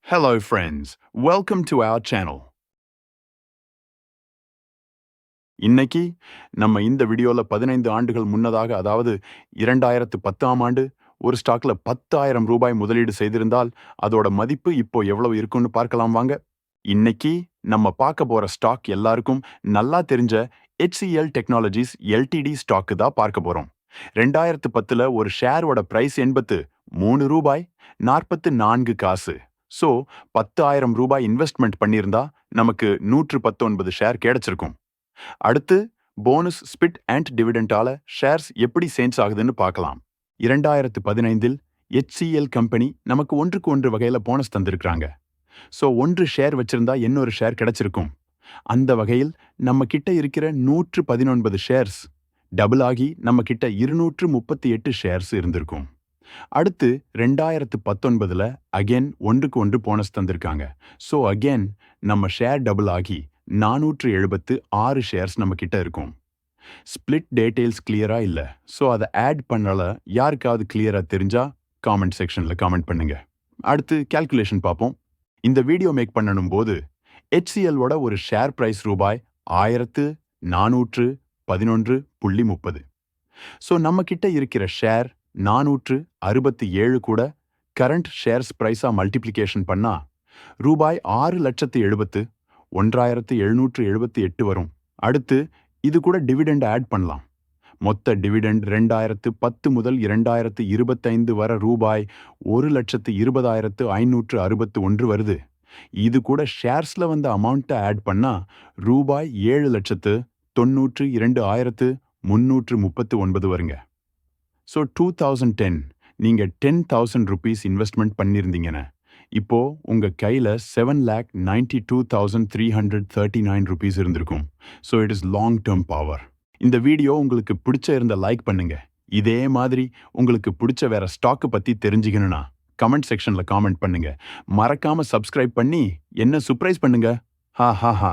Hello friends, welcome to our channel. இன்னைக்கு நம்ம இந்த வீடியோல 15 ஆண்டுகள் முன்னதாக அதாவது 2010ஆம் ஆண்டு ஒரு ஸ்டாக்ல 10,000 ரூபாய் முதலீடு செய்திருந்தால் அதோட மதிப்பு இப்போ எவ்வளவு இருக்குன்னு பார்க்கலாம் வாங்க. இன்னைக்கு நம்ம பார்க்க போற ஸ்டாக் எல்லாருக்கும் நல்லா தெரிஞ்ச HCL டெக்னாலஜிஸ் LTD ஸ்டாக்கு தான் பார்க்க போறோம். 2010ல ஒரு ஷேரோட பிரைஸ் என்பது 3 ரூபாய் 44 காசு. ஸோ 10,000 ரூபாய் இன்வெஸ்ட்மெண்ட் பண்ணியிருந்தா நமக்கு 119 ஷேர் கிடைச்சிருக்கும். அடுத்து போனஸ் ஸ்பிட் அண்ட் டிவிடெண்டால ஷேர்ஸ் எப்படி சேஞ்ச் ஆகுதுன்னு பார்க்கலாம். 2015இல் HCL கம்பெனி நமக்கு ஒன்றுக்கு ஒன்று வகையில போனஸ் தந்திருக்காங்க. ஸோ ஒன்று ஷேர் வச்சிருந்தா இன்னொரு ஷேர் கிடைச்சிருக்கும். அந்த வகையில் நம்ம கிட்ட இருக்கிற 119 ஷேர்ஸ் டபுள் ஆகி நம்ம கிட்ட 238 ஷேர்ஸ் இருந்திருக்கும். அடுத்து 2019ல அகென் ஒன்றுக்கு ஒன்று போனஸ் தந்திருக்காங்க. ஸோ அகென் நம்ம ஷேர் டபுள் ஆகி 476 ஷேர்ஸ் நம்ம கிட்ட இருக்கும். ஸ்பிளிட் டீடைல்ஸ் கிளியரா இல்ல. ஸோ அதை ஆட் பண்ணல. யாருக்காவது கிளியரா தெரிஞ்சா காமெண்ட் செக்ஷன்ல காமெண்ட் பண்ணுங்க. அடுத்து கால்குலேஷன் பார்ப்போம். இந்த வீடியோ மேக் பண்ணணும் போது HCLோட ஒரு ஷேர் பிரைஸ் ரூபாய் 1411.30. ஸோ நம்ம கிட்ட இருக்கிற ஷேர் 467 கூட கரண்ட் ஷேர்ஸ் பிரைஸா மல்டிப்ளிகேஷன் பண்ணா ரூபாய் 6,71,1778 வரும். அடுத்து இது கூட டிவிடெண்ட் ஆட் பண்ணலாம். மொத்த டிவிடெண்ட் 2010 முதல் 2025 வர ரூபாய் 1,20,561 வருது. இது கூட ஷேர்ஸ்ல வந்த அமௌண்ட்டை ஆட் பண்ணா ரூபாய் 7,92,339 வருங்க. ஸோ 2010 நீங்க 10,000 rupees இன்வெஸ்ட்மெண்ட் பண்ணியிருந்தீங்கன்னா இப்போ உங்க கையில 7,92,339 rupees இருந்திருக்கும். So it is long term power. இந்த வீடியோ உங்களுக்கு பிடிச்ச லைக் பண்ணுங்க. இதே மாதிரி உங்களுக்கு பிடிச்ச வேற ஸ்டாக்கு பத்தி தெரிஞ்சுக்கணும்னா கமெண்ட் செக்ஷன்ல காமெண்ட் பண்ணுங்க. மறக்காம சப்ஸ்கிரைப் பண்ணி என்ன சர்ப்ரைஸ் பண்ணுங்க. ஹா ஹா ஹா.